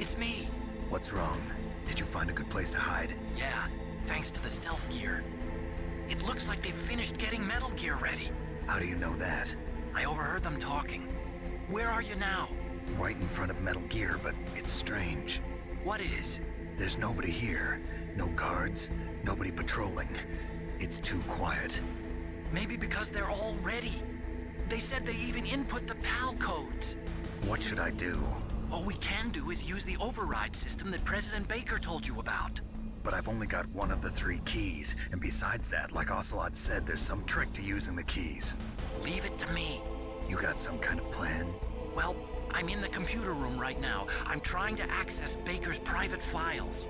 It's me. What's wrong? Did you find a good place to hide? Yeah, thanks to the stealth gear. It looks like they've finished getting Metal Gear ready. How do you know that? I overheard them talking. Where are you now? Right in front of Metal Gear, but it's strange. What is? There's nobody here. No guards, nobody patrolling. It's too quiet. Maybe because they're all ready. They said they even input the Pall codes. What should I do? All we can do is use the override system that President Baker told you about. But I've only got one of the 3 keys, and besides that, like Ocelot said, there's some trick to using the keys. Leave it to me. You got some kind of plan? Well, I'm in the computer room right now. I'm trying to access Baker's private files.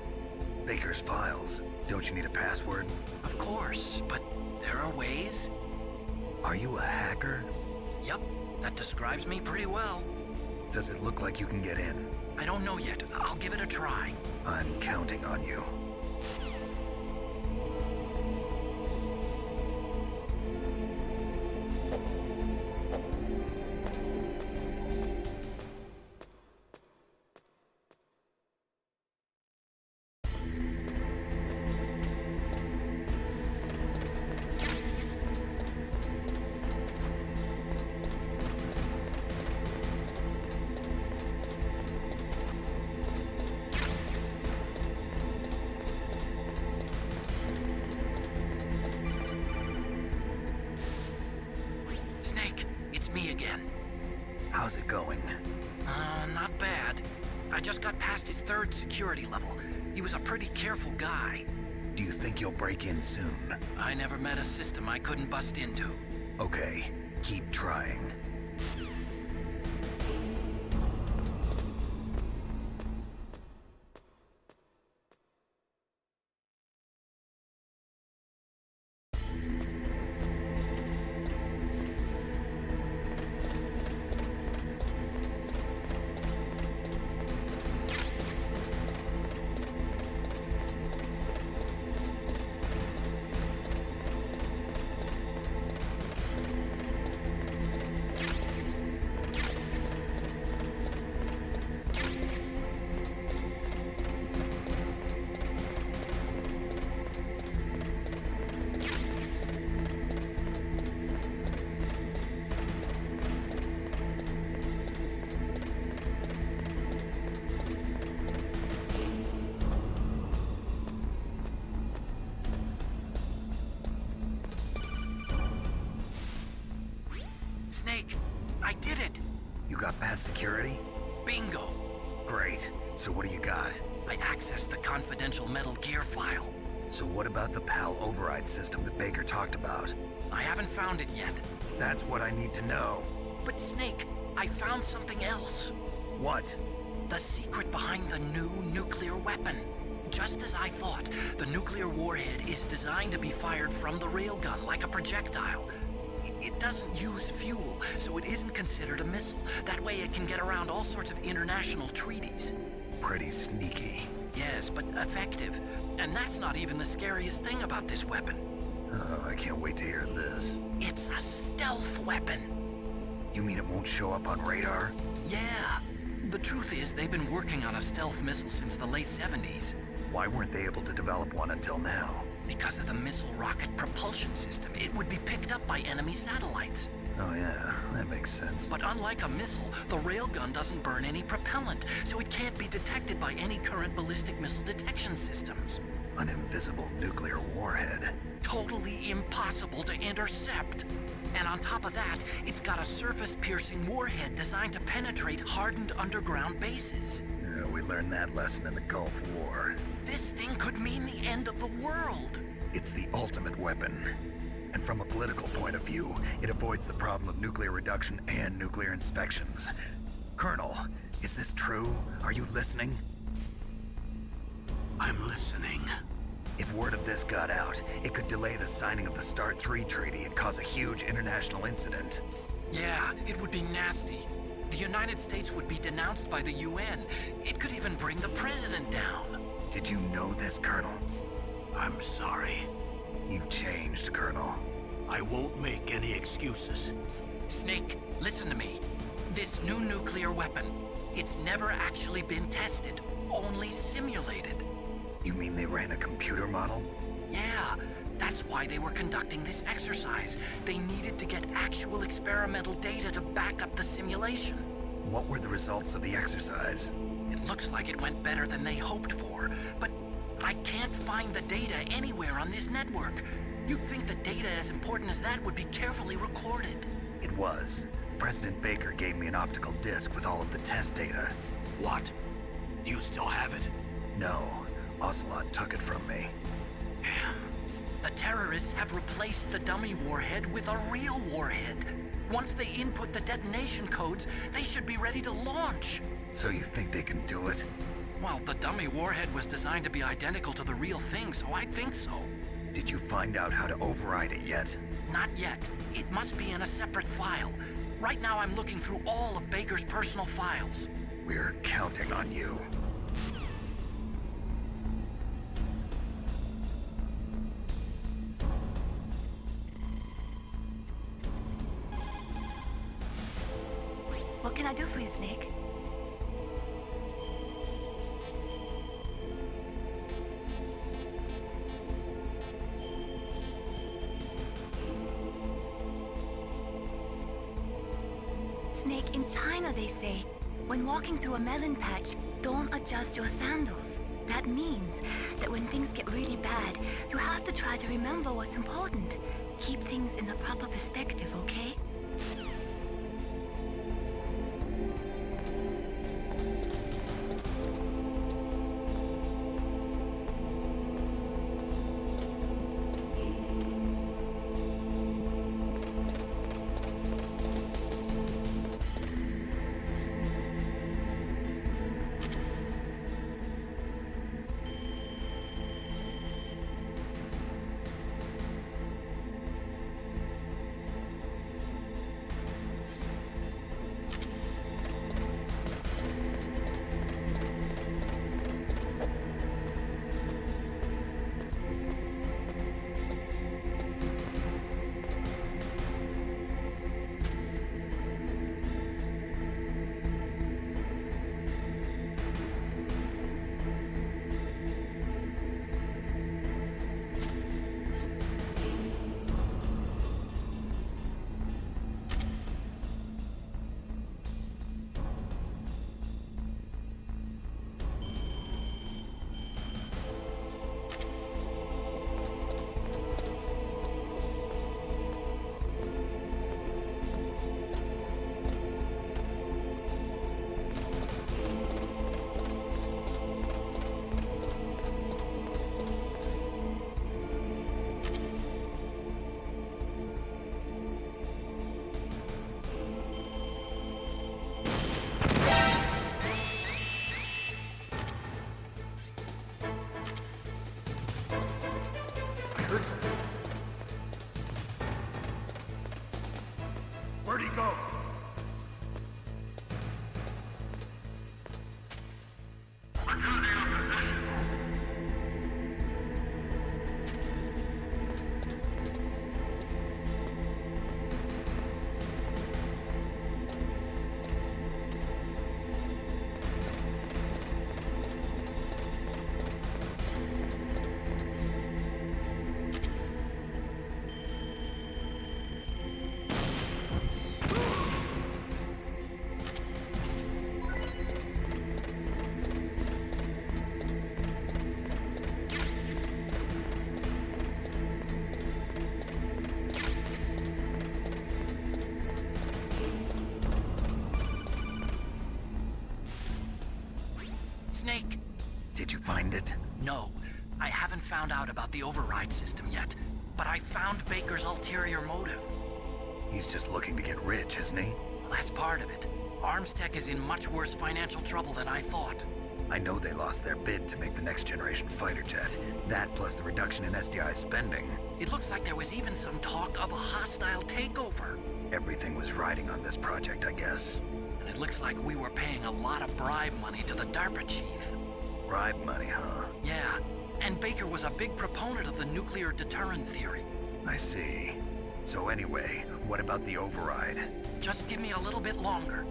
Baker's files? Don't you need a password? Of course, but there are ways. Are you a hacker? Yep, that describes me pretty well. Does it look like you can get in? I don't know yet. I'll give it a try. I'm counting on you. Me again. How's it going? Not bad. I just got past his 3rd security level. He was a pretty careful guy. Do you think you'll break in soon? I never met a system I couldn't bust into. Okay, keep trying. Snake, I did it! You got past security? Bingo! Great. So what do you got? I accessed the confidential Metal Gear file. So what about the PAL override system that Baker talked about? I haven't found it yet. That's what I need to know. But Snake, I found something else. What? The secret behind the new nuclear weapon. Just as I thought, the nuclear warhead is designed to be fired from the railgun like a projectile. It doesn't use fuel, so it isn't considered a missile. That way it can get around all sorts of international treaties. Pretty sneaky. Yes, but effective. And that's not even the scariest thing about this weapon. Oh, I can't wait to hear this. It's a stealth weapon. You mean it won't show up on radar? Yeah. The truth is, they've been working on a stealth missile since the late 70s. Why weren't they able to develop one until now? Because of the missile rocket propulsion system, it would be picked up by enemy satellites. Oh yeah, that makes sense. But unlike a missile, the railgun doesn't burn any propellant, so it can't be detected by any current ballistic missile detection systems. An invisible nuclear warhead. Totally impossible to intercept. And on top of that, it's got a surface-piercing warhead designed to penetrate hardened underground bases. Yeah, we learned that lesson in the Gulf War. This thing could mean the end of the world. It's the ultimate weapon. And from a political point of view, it avoids the problem of nuclear reduction and nuclear inspections. Colonel, is this true? Are you listening? I'm listening. If word of this got out, it could delay the signing of the START 3 treaty and cause a huge international incident. Yeah, it would be nasty. The United States would be denounced by the UN. It could even bring the president down. Did you know this, Colonel? I'm sorry. You've changed, Colonel. I won't make any excuses. Snake, listen to me. This new nuclear weapon, It's never actually been tested, only simulated. You mean they ran a computer model? Yeah, that's why they were conducting this exercise. They needed to get actual experimental data to back up the simulation. What were the results of the exercise? It looks like it went better than they hoped for, but I can't find the data anywhere on this network. You'd think the data as important as that would be carefully recorded. It was. President Baker gave me an optical disc with all of the test data. What? Do you still have it? No, Ocelot took it from me. The terrorists have replaced the dummy warhead with a real warhead. Once they input the detonation codes, they should be ready to launch. So you think they can do it? Well, the dummy warhead was designed to be identical to the real thing, so I think so. Did you find out how to override it yet? Not yet. It must be in a separate file. Right now I'm looking through all of Baker's personal files. We're counting on you. What can I do for you, Snake? Snake, in China they say, when walking through a melon patch, don't adjust your sandals. That means that when things get really bad, you have to try to remember what's important. Keep things in the proper perspective, okay? Where'd he go? Snake! Did you find it? No, I haven't found out about the override system yet, but I found Baker's ulterior motive. He's just looking to get rich, isn't he? Well, that's part of it. Armstech is in much worse financial trouble than I thought. I know they lost their bid to make the next generation fighter jet. That plus the reduction in SDI spending. It looks like there was even some talk of a hostile takeover. Everything was riding on this project, I guess. And it looks like we were paying a lot of bribe money to the DARPA chief. Bribe money, huh? Yeah, and Baker was a big proponent of the nuclear deterrent theory. I see. So anyway, what about the override? Just give me a little bit longer.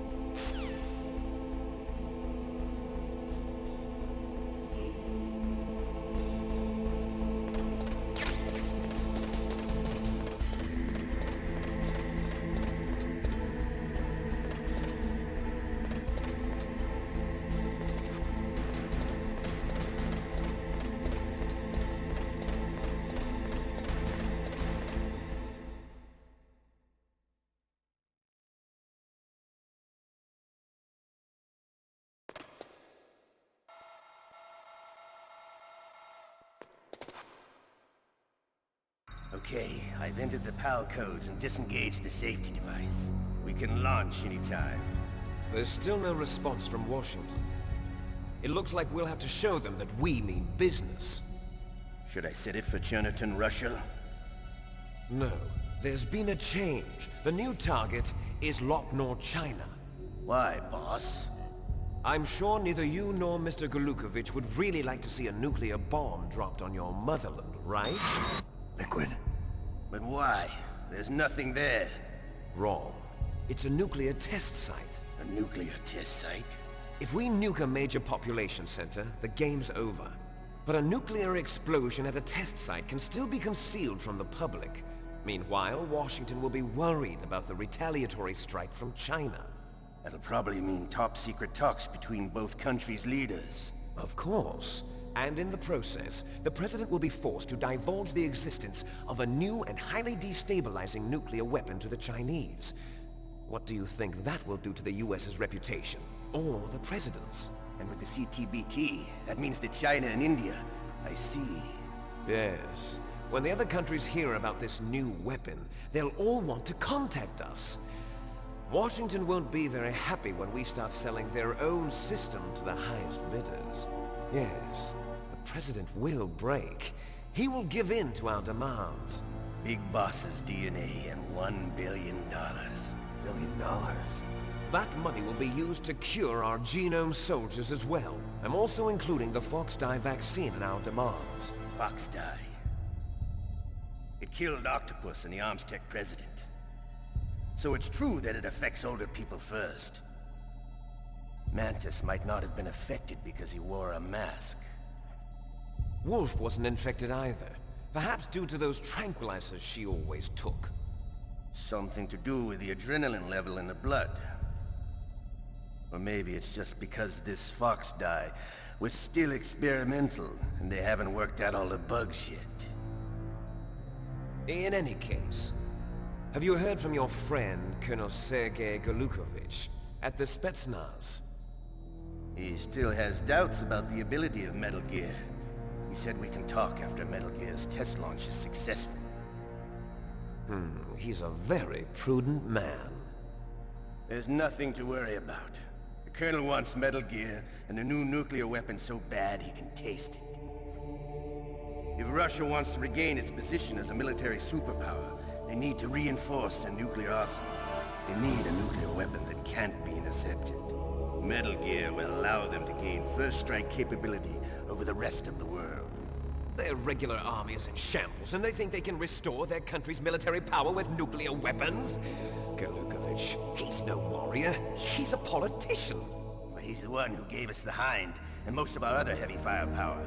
Okay, I've entered the Pall codes and disengaged the safety device. We can launch anytime. There's still no response from Washington. It looks like we'll have to show them that we mean business. Should I set it for Cherniton, Russia? No, there's been a change. The new target is Locknor, China. Why, boss? I'm sure neither you nor Mr. Golukovich would really like to see a nuclear bomb dropped on your motherland, right? Liquid. But why? There's nothing there. Wrong. It's a nuclear test site. A nuclear test site? If we nuke a major population center, the game's over. But a nuclear explosion at a test site can still be concealed from the public. Meanwhile, Washington will be worried about the retaliatory strike from China. That'll probably mean top-secret talks between both countries' leaders. Of course. And in the process, the President will be forced to divulge the existence of a new and highly destabilizing nuclear weapon to the Chinese. What do you think that will do to the US's reputation? Or the President's? And with the CTBT, that means that China and India... I see. Yes. When the other countries hear about this new weapon, they'll all want to contact us. Washington won't be very happy when we start selling their own system to the highest bidders. Yes, the President will break. He will give in to our demands. Big Boss's DNA and $1 billion. $1 billion? That money will be used to cure our genome soldiers as well. I'm also including the Fox-Die vaccine in our demands. Fox-Die. It killed Octopus and the Armstech president. So it's true that it affects older people first. Mantis might not have been affected because he wore a mask. Wolf wasn't infected either. Perhaps due to those tranquilizers she always took. Something to do with the adrenaline level in the blood. Or maybe it's just because this Fox-Die was still experimental and they haven't worked out all the bugs yet. In any case, have you heard from your friend, Colonel Sergei Golukovich, at the Spetsnaz? He still has doubts about the ability of Metal Gear. He said we can talk after Metal Gear's test launch is successful. He's a very prudent man. There's nothing to worry about. The Colonel wants Metal Gear and a new nuclear weapon so bad he can taste it. If Russia wants to regain its position as a military superpower, they need to reinforce their nuclear arsenal. They need a nuclear weapon that can't be intercepted. Metal Gear will allow them to gain first strike capability over the rest of the world. Their regular army is in shambles, and they think they can restore their country's military power with nuclear weapons? Golukovich, he's no warrior. He's a politician. But he's the one who gave us the Hind and most of our other heavy firepower.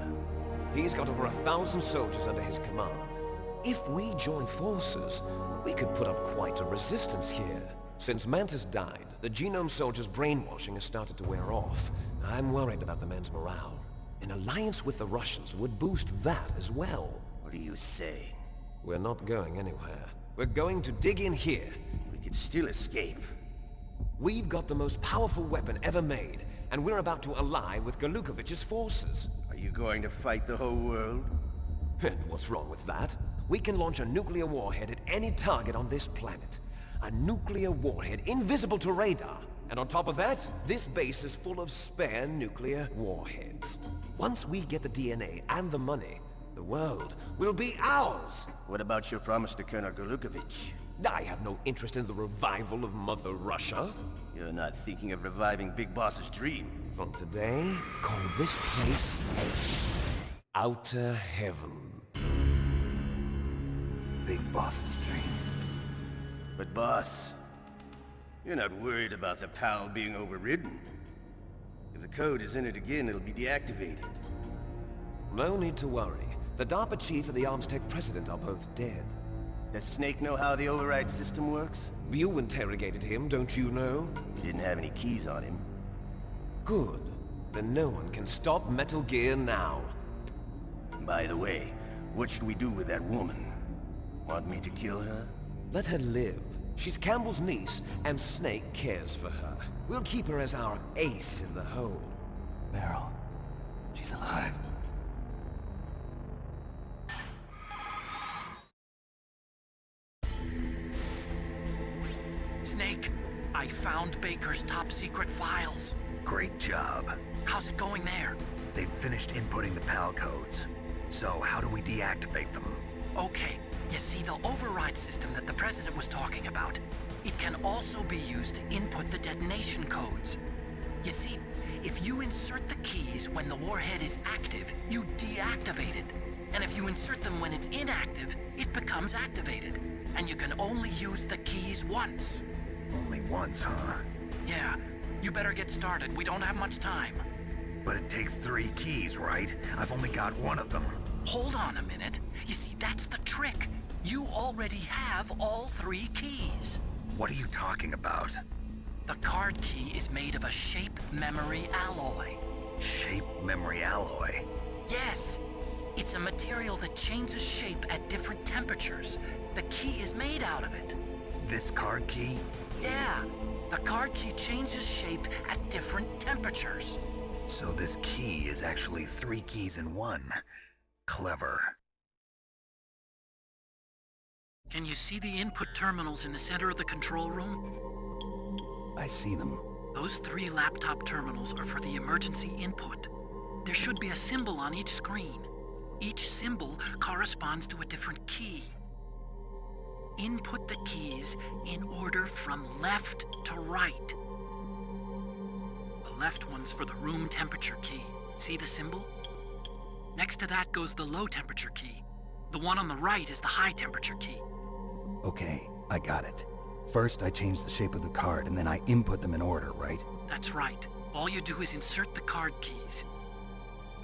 He's got over 1,000 soldiers under his command. If we join forces, we could put up quite a resistance here. Since Mantis died, the genome soldiers' brainwashing has started to wear off. I'm worried about the men's morale. An alliance with the Russians would boost that as well. What are you saying? We're not going anywhere. We're going to dig in here. We could still escape. We've got the most powerful weapon ever made, and we're about to ally with Golukovich's forces. Are you going to fight the whole world? And what's wrong with that? We can launch a nuclear warhead at any target on this planet. A nuclear warhead invisible to radar. And on top of that, this base is full of spare nuclear warheads. Once we get the DNA and the money, the world will be ours! What about your promise to Colonel Golukovich? I have no interest in the revival of Mother Russia. You're not thinking of reviving Big Boss's dream. From today, call this place Outer Heaven. Big Boss's dream. But boss, you're not worried about the Pall being overridden. If the code is entered again, it'll be deactivated. No need to worry. The DARPA chief and the Armstech president are both dead. Does Snake know how the override system works? You interrogated him, don't you know? He didn't have any keys on him. Good. Then no one can stop Metal Gear now. By the way, what should we do with that woman? Want me to kill her? Let her live. She's Campbell's niece, and Snake cares for her. We'll keep her as our ace in the hole. Meryl, she's alive. Snake, I found Baker's top-secret files. Great job. How's it going there? They've finished inputting the Pall codes. So how do we deactivate them? Okay, you see the override system that the President was talking about? It can also be used to input the detonation codes. You see, if you insert the keys when the warhead is active, you deactivate it. And if you insert them when it's inactive, it becomes activated. And you can only use the keys once. Only once, huh? Yeah, you better get started. We don't have much time. But it takes 3 keys, right? I've only got 1 of them. Hold on a minute. You see, that's the trick. You already have all 3 keys. What are you talking about? The card key is made of a shape memory alloy. Shape memory alloy? Yes. It's a material that changes shape at different temperatures. The key is made out of it. This card key? Yeah. The card key changes shape at different temperatures. So this key is actually 3 keys in 1. Clever. Can you see the input terminals in the center of the control room? I see them. Those 3 laptop terminals are for the emergency input. There should be a symbol on each screen. Each symbol corresponds to a different key. Input the keys in order from left to right. The left one's for the room temperature key. See the symbol? Next to that goes the low temperature key. The one on the right is the high temperature key. Okay, I got it. First, I change the shape of the card, and then I input them in order, right? That's right. All you do is insert the card keys.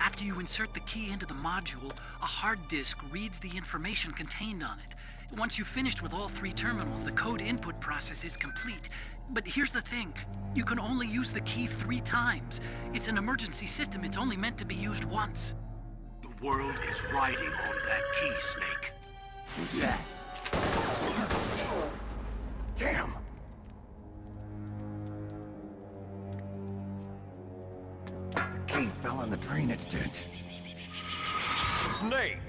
After you insert the key into the module, a hard disk reads the information contained on it. Once you've finished with all 3 terminals, the code input process is complete. But here's the thing. You can only use the key 3 times. It's an emergency system. It's only meant to be used once. The world is riding on that key, Snake. Who's that? Damn! The key fell in the drainage ditch. Snake!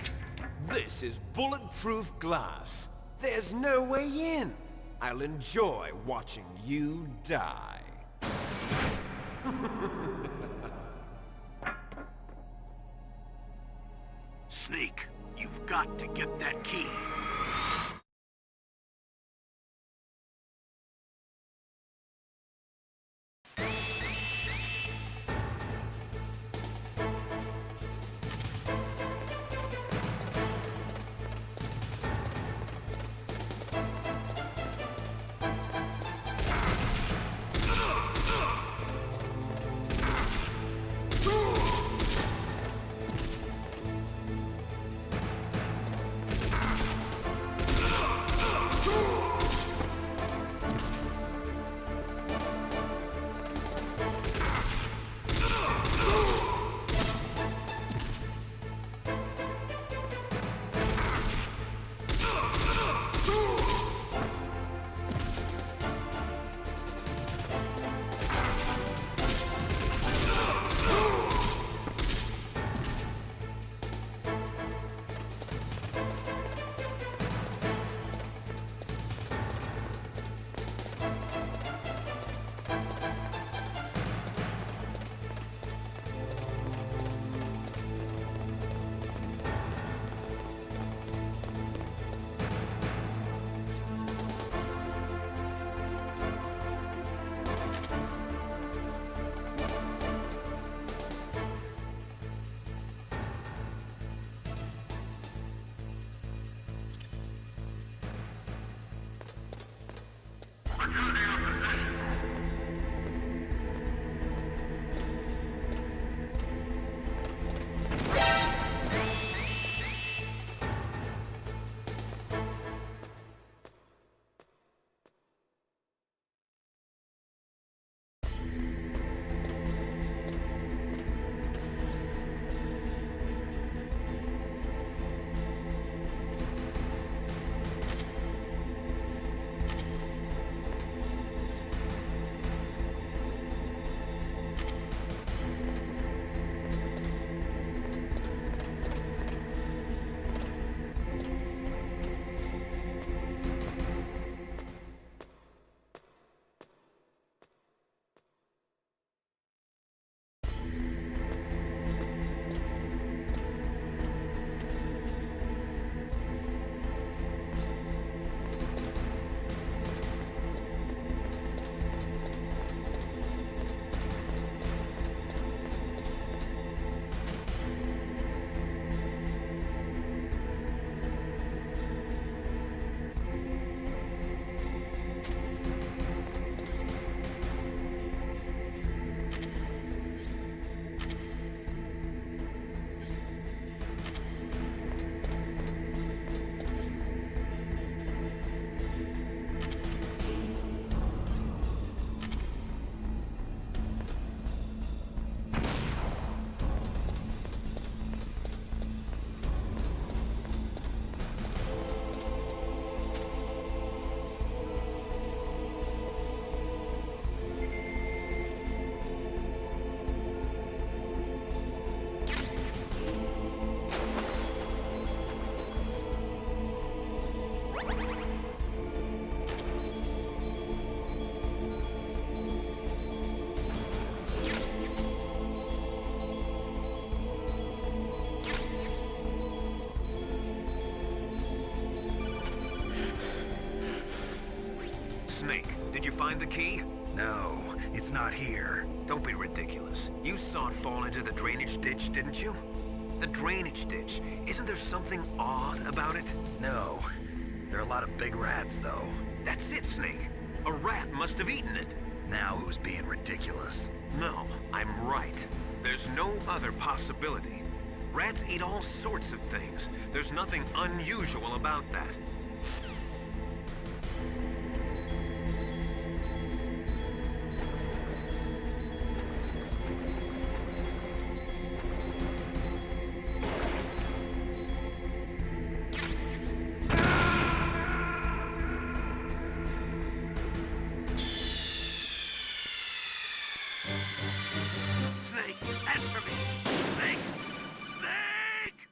This is bulletproof glass. There's no way in. I'll enjoy watching you die. Snake, you've got to get that key. Did you find the key? No, it's not here. Don't be ridiculous. You saw it fall into the drainage ditch, didn't you? The drainage ditch. Isn't there something odd about it? No. There are a lot of big rats, though. That's it, Snake. A rat must have eaten it. Now who's being ridiculous? No, I'm right. There's no other possibility. Rats eat all sorts of things. There's nothing unusual about that. Snake, answer me! Snake! Snake!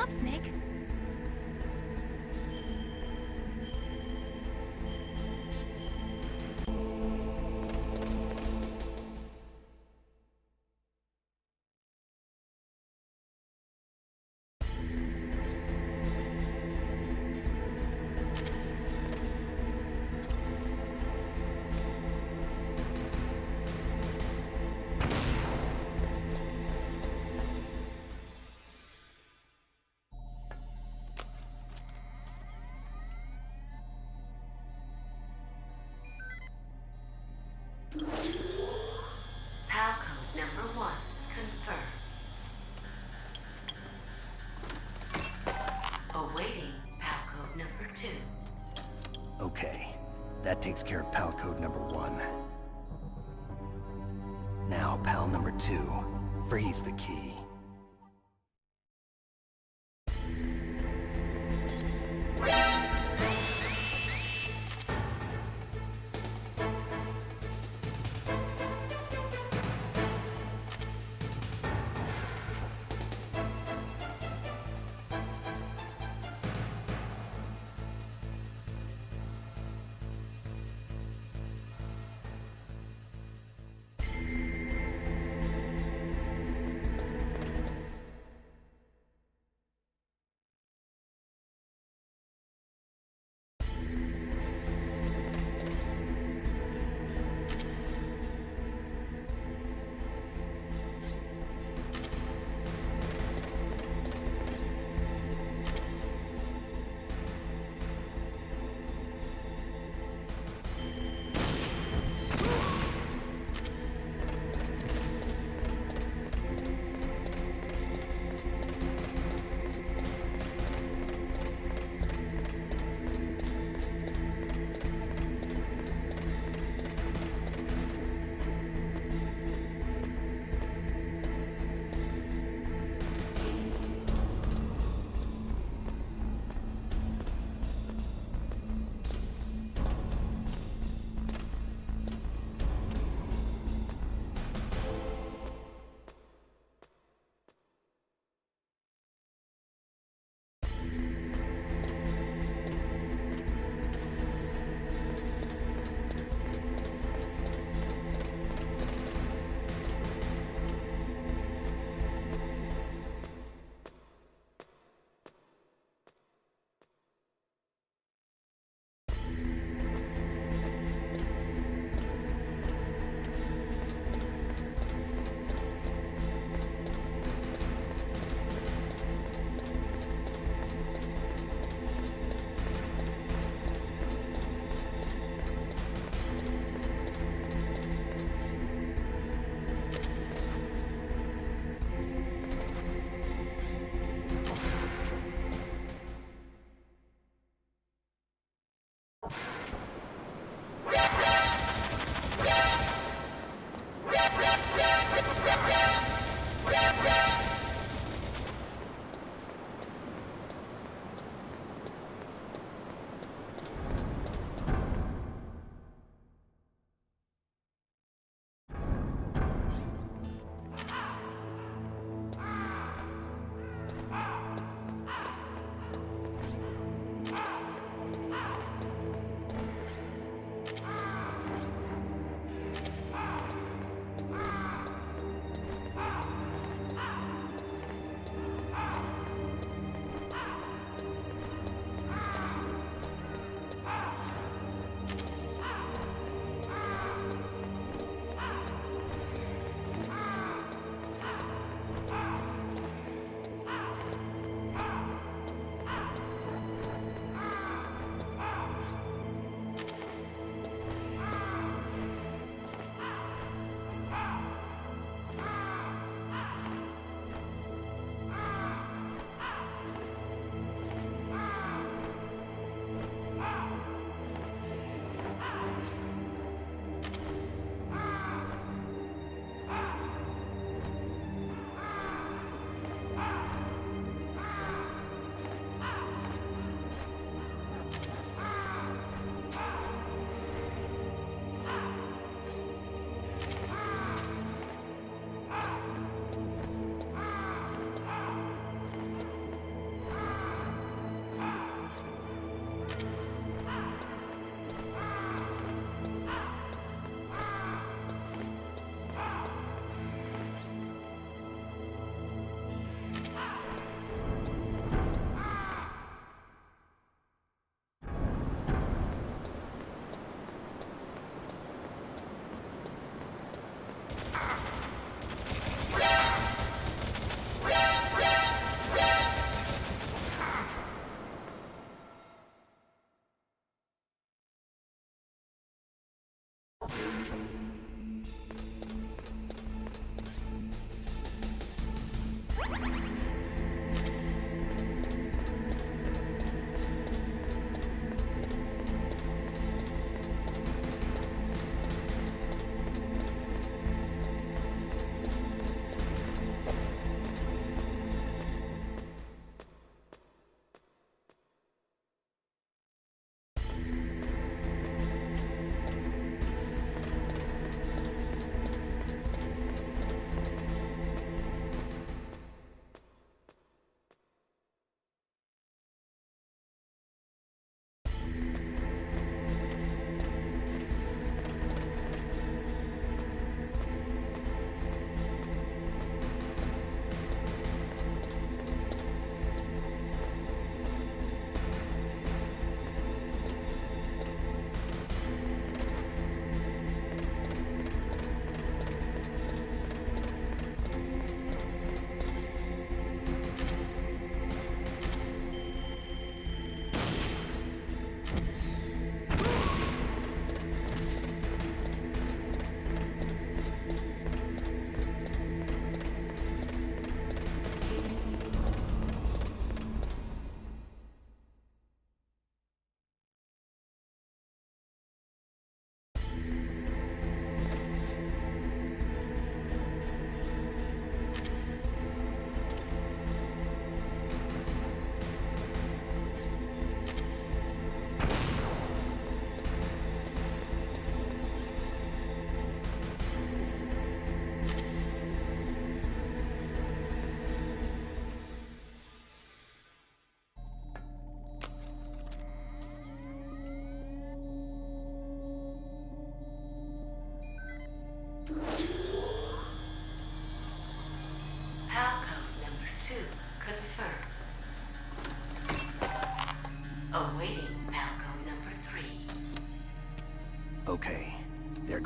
up, Snake. Pal code number 1, confirmed. Awaiting Pal code number 2. Okay, that takes care of Pal code number 1. Now, Pal number 2, freeze the key.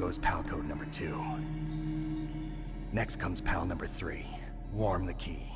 goes Pal code number 2. Next comes Pal number 3. Warm the key.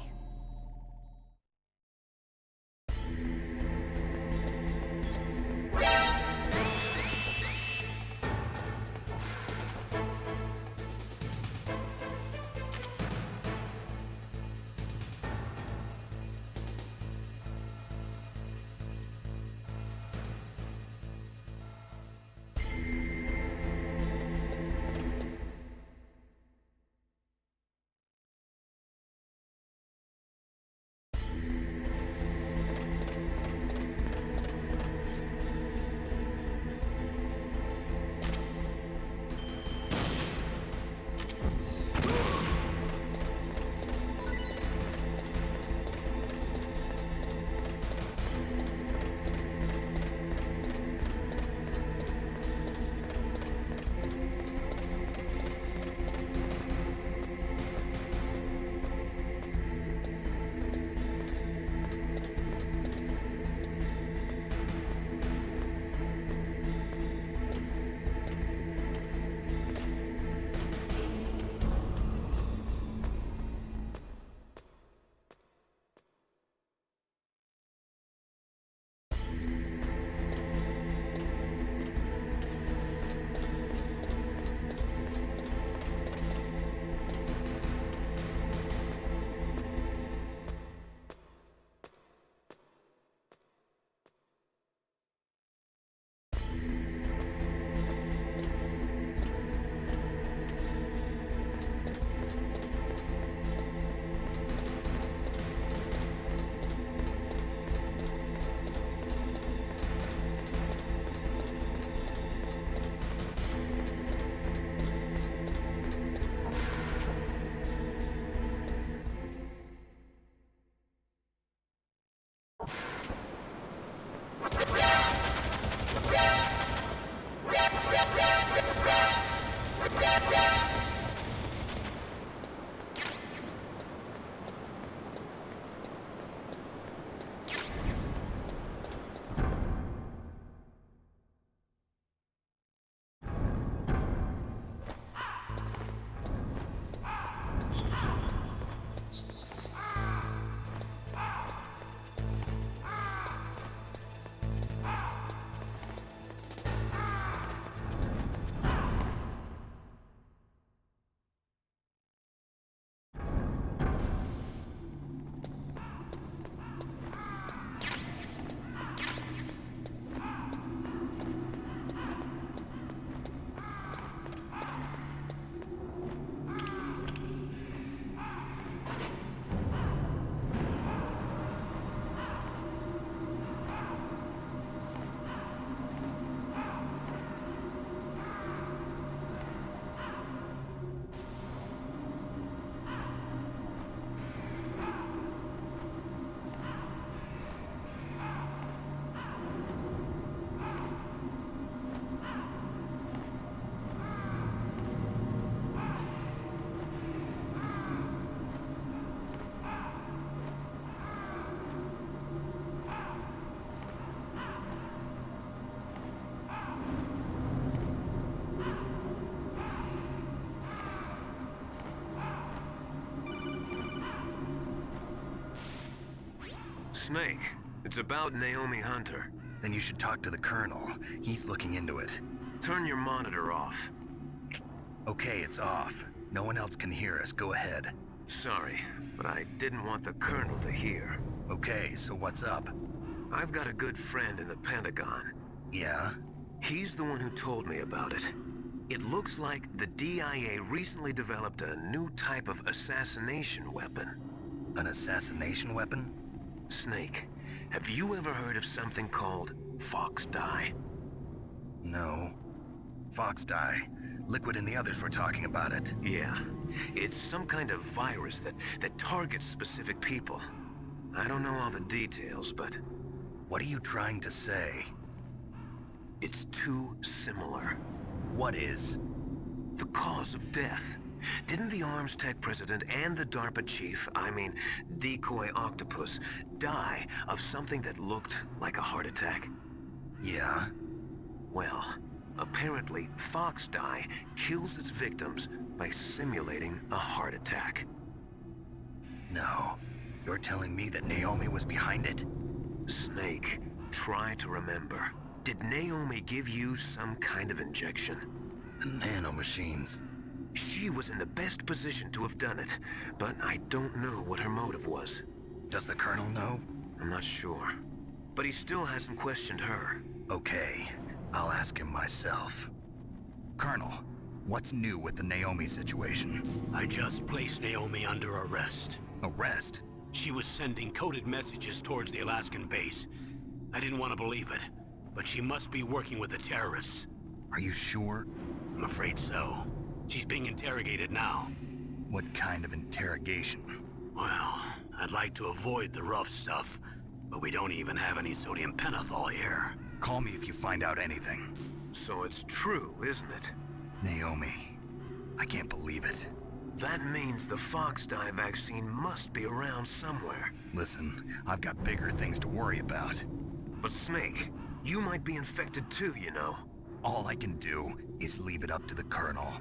Snake, it's about Naomi Hunter. Then you should talk to the Colonel. He's looking into it. Turn your monitor off. Okay, it's off. No one else can hear us. Go ahead. Sorry, but I didn't want the Colonel to hear. Okay, so what's up? I've got a good friend in the Pentagon. Yeah? He's the one who told me about it. It looks like the DIA recently developed a new type of assassination weapon. An assassination weapon? Snake, have you ever heard of something called Fox Dye? No. Fox dye. Liquid and the others were talking about it. Yeah. It's some kind of virus that targets specific people. I don't know all the details, but... What are you trying to say? It's too similar. What is? The cause of death. Didn't the Arms Tech president and the DARPA chief, Decoy Octopus, die of something that looked like a heart attack? Yeah? Well, Apparently, fox dye kills its victims by simulating a heart attack. No. You're telling me that Naomi was behind it? Snake, try to remember. Did Naomi give you some kind of injection? The nanomachines. She was in the best position to have done it, but I don't know what her motive was. Does the Colonel know? I'm not sure. But he still hasn't questioned her. Okay, I'll ask him myself. Colonel, what's new with the Naomi situation? I just placed Naomi under arrest. Arrest? She was sending coded messages towards the Alaskan base. I didn't want to believe it, but she must be working with the terrorists. Are you sure? I'm afraid so. She's being interrogated now. What kind of interrogation? Well, I'd like to avoid the rough stuff, but we don't even have any sodium pentothal here. Call me if you find out anything. So it's true, isn't it? Naomi, I can't believe it. That means the fox dye vaccine must be around somewhere. Listen, I've got bigger things to worry about. But Snake, you might be infected too, you know. All I can do is leave it up to the Colonel.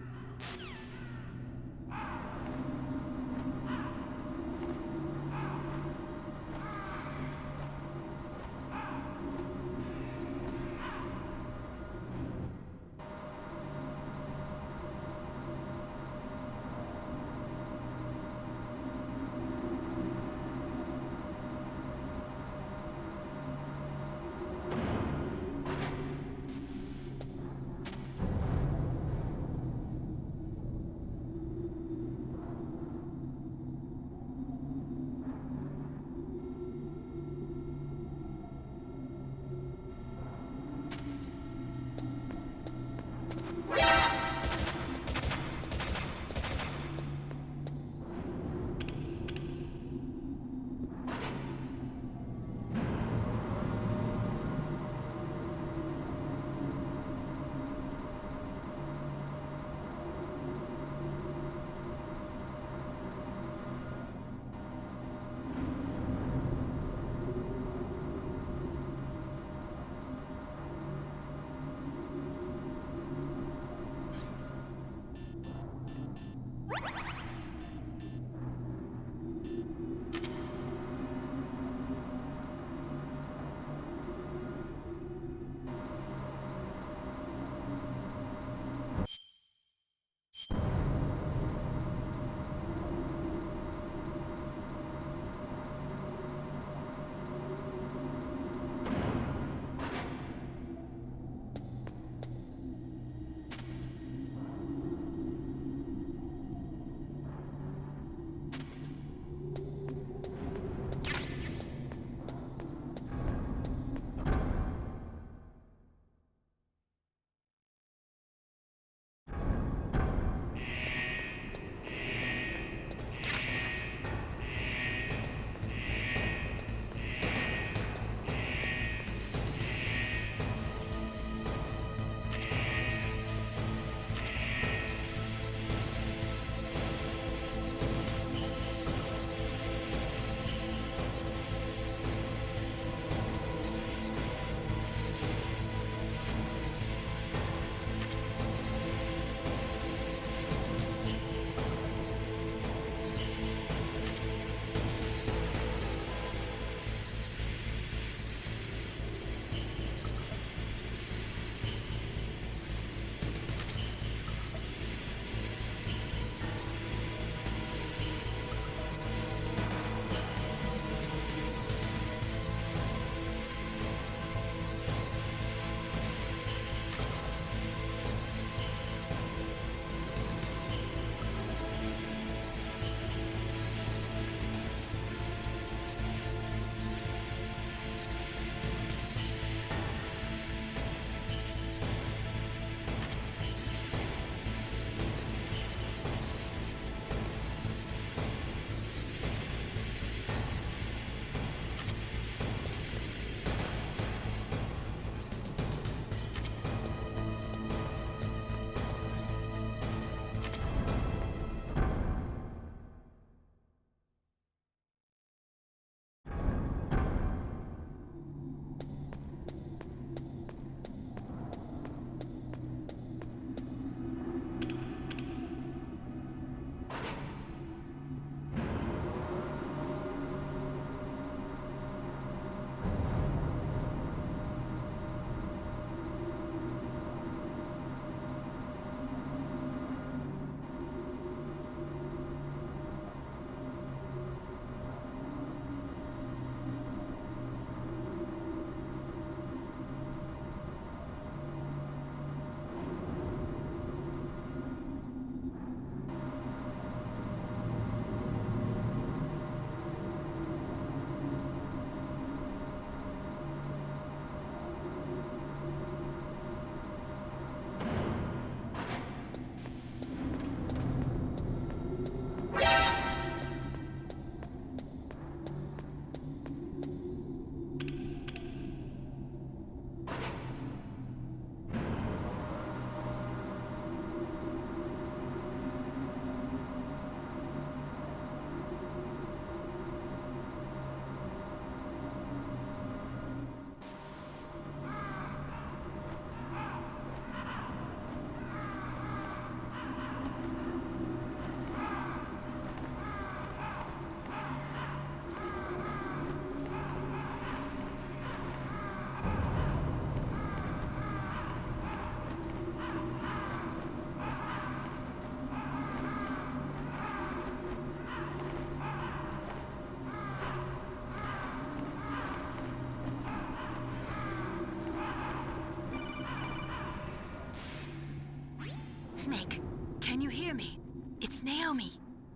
Snake, can you hear me? It's Naomi.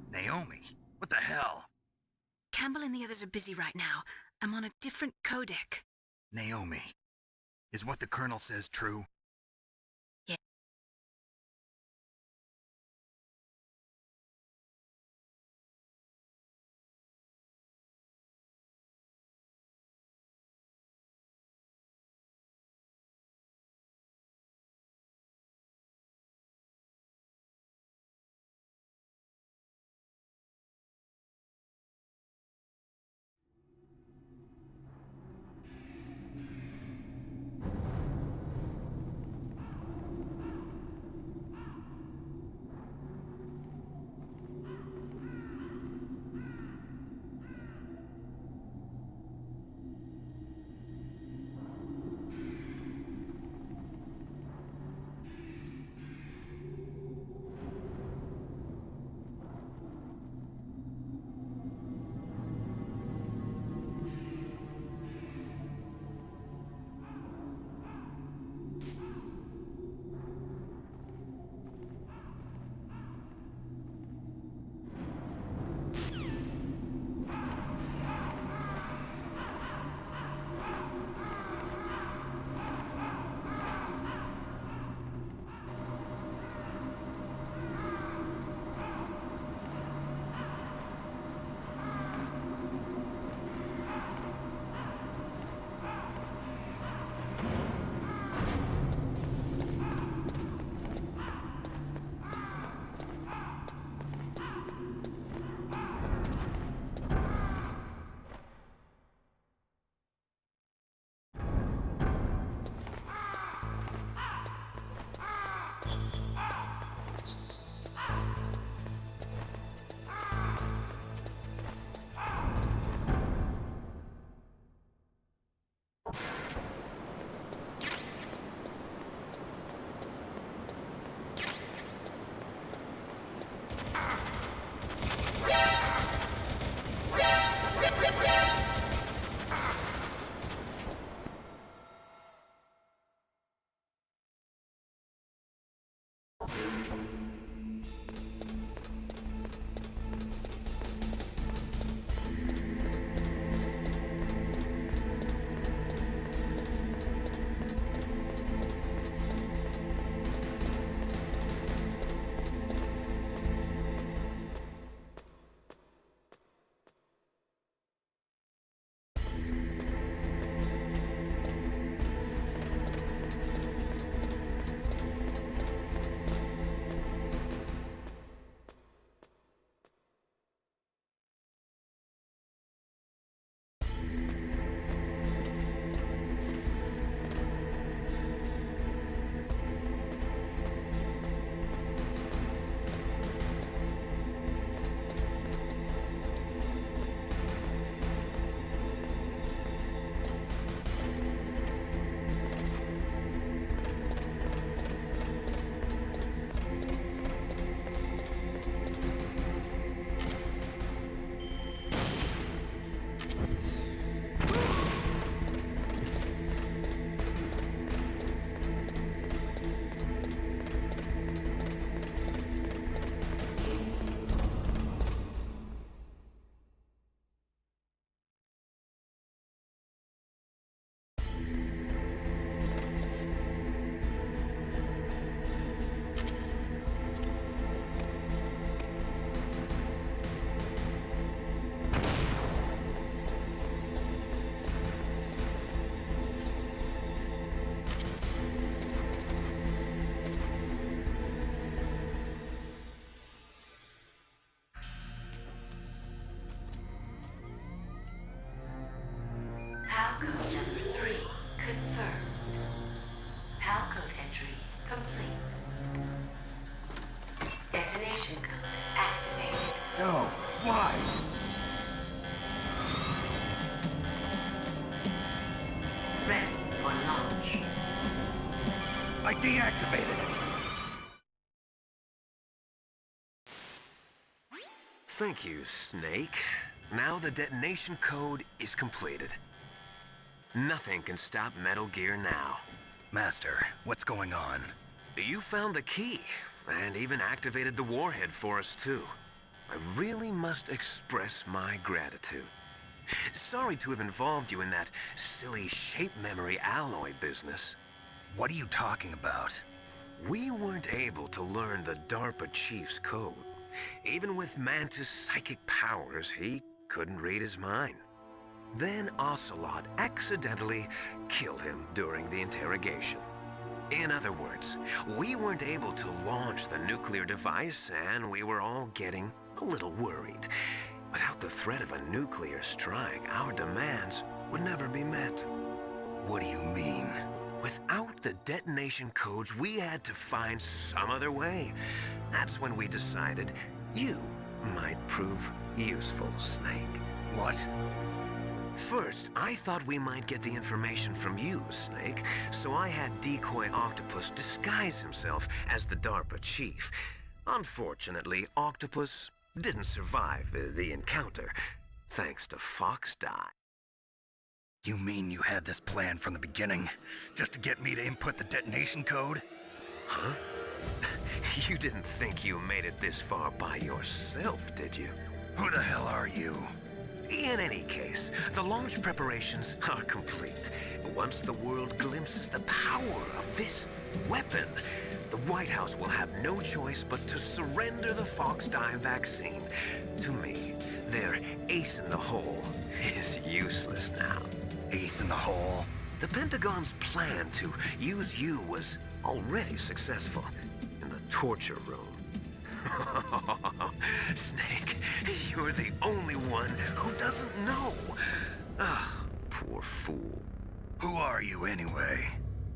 Naomi? What the hell? Campbell and the others are busy right now. I'm on a different codec. Naomi, is what the Colonel says true? Yeah. Pal code number 3 confirmed. Pal code entry complete. Detonation code activated. No, why? Ready for launch. I deactivated it. Thank you, Snake. Now the detonation code is completed. Nothing can stop Metal Gear now. Master, what's going on? You found the key. And even activated the warhead for us, too. I really must express my gratitude. Sorry to have involved you in that silly shape memory alloy business. What are you talking about? We weren't able to learn the DARPA chief's code. Even with Mantis' psychic powers, he couldn't read his mind. Then Ocelot accidentally killed him during the interrogation. In other words, we weren't able to launch the nuclear device, and we were all getting a little worried. Without the threat of a nuclear strike, our demands would never be met. What do you mean? Without the detonation codes, we had to find some other way. That's when we decided you might prove useful, Snake. What? First, I thought we might get the information from you, Snake, so I had Decoy Octopus disguise himself as the DARPA chief. Unfortunately, Octopus didn't survive the encounter, thanks to Fox Die. You mean you had this plan from the beginning, just to get me to input the detonation code? Huh? You didn't think you made it this far by yourself, did you? Who the hell are you? In any case, the launch preparations are complete. Once the world glimpses the power of this weapon, the White House will have no choice but to surrender the Fox Die vaccine to me. Their ace in the hole is useless now. Ace in the hole? The Pentagon's plan to use you was already successful in the torture room. Snake, you're the only one who doesn't know. Ah, poor fool. Who are you anyway?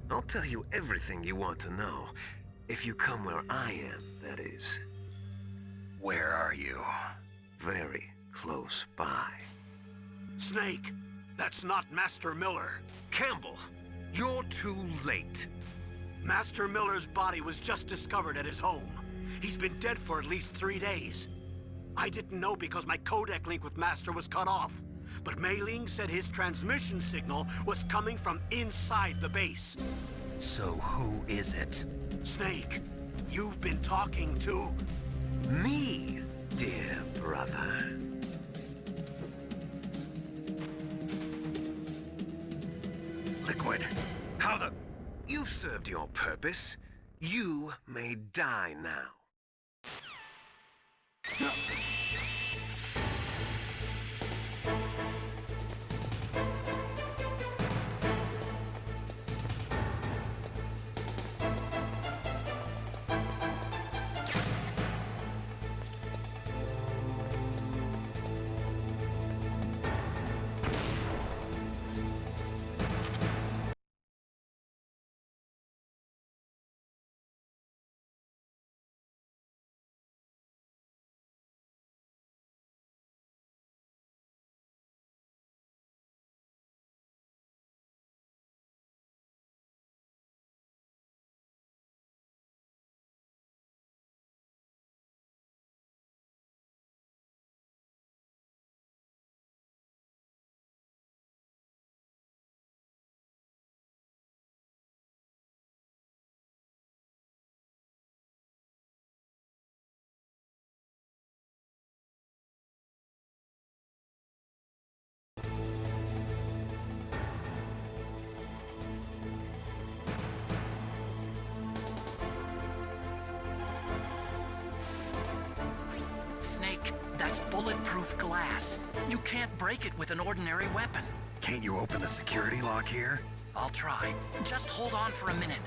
I'll tell you everything you want to know. If you come where I am, that is. Where are you? Very close by. Snake, that's not Master Miller. Campbell, you're too late. Master Miller's body was just discovered at his home. He's been dead for at least 3 days. I didn't know because my codec link with Master was cut off. But Mei Ling said his transmission signal was coming from inside the base. So who is it? Snake, you've been talking to... Me, dear brother. Liquid, how the... You've served your purpose. You may die now. Snake, that's bulletproof glass. You can't break it with an ordinary weapon. Can't you open the security lock here? I'll try. Just hold on for a minute.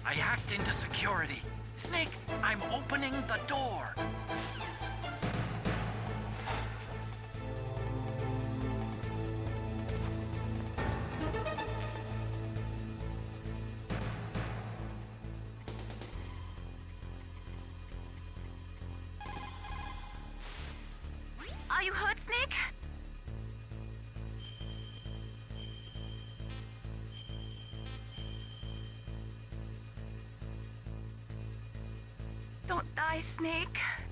I hacked into security. Snake, I'm opening the door. Are you hurt, Snake? Don't die, Snake.